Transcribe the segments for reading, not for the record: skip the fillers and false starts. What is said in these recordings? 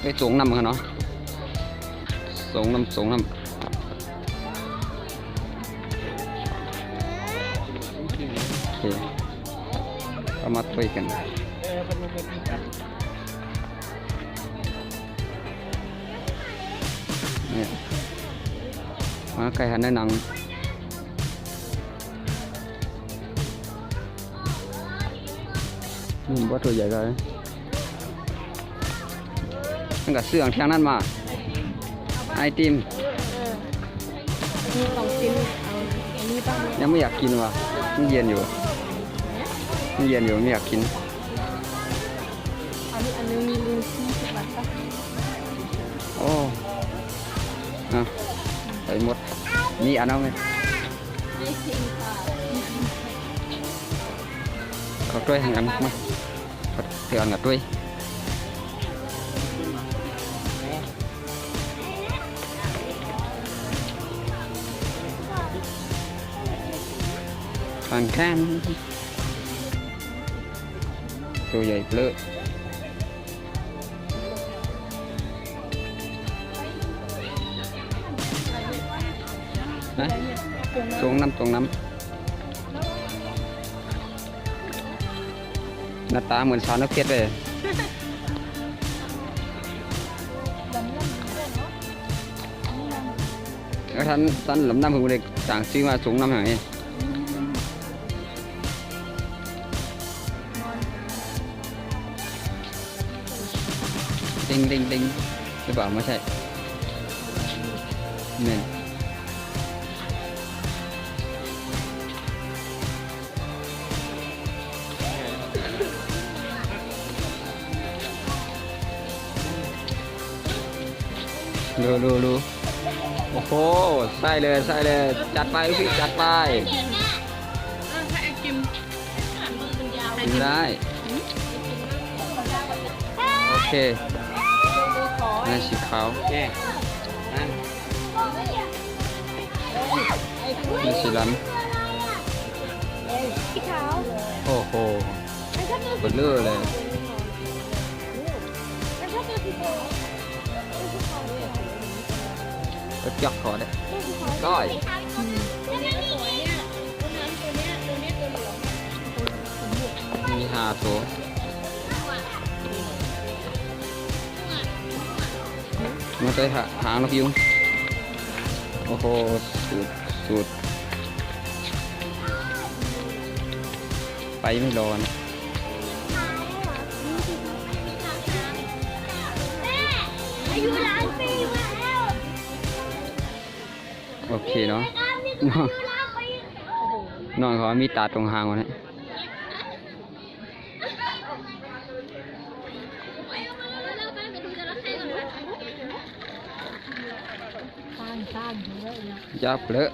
ไปสูงนำกันเนาะสูงนำโอเคก็มาตุยกันเนี่ยมาไก่หันในหนังว่าตัวใหญ่เลยตั้งแต่เสื่องแทงนั่นมาไอติมมีสองชิ้นเอาอันนี้บ้าง ยังไม่อยากกินว่ะมันเย็นอยู่ไม่อยากกินอันนึงมีลิงซี่สิบบาทป่ะโอ้ใส่หมดนี่อันนั้นไงไม่จริงค่ะเขาด้วยทางกันมั้ยเถื่อนกับด้วยฟังแค่ตัวใหญ่เปลือกนะตรงน้ำหน้าตาเหมือนสาวนักเก็ตเลยแล้วท่านหลำน้ำของเด็กต่างชื่อว่าสูงน้ำหางดิงหรือเปล่าไม่ใช่เนี่ยดูโอ้โหใส่เลยจัดไปพี่จัดไปกินได้โอเคนี่สีขาวนี่สีดำโอ้โหเบลอเลยก็จับขอได้ก้อยมี5 ตัวมาใส่หางนกยุงโอ้โหสุดไปไม่รอนะโอเคเนาะนอนเขามีตาตรงหางวะเนี่ยจับเลย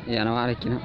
อย่าเอาอะไรกินนะ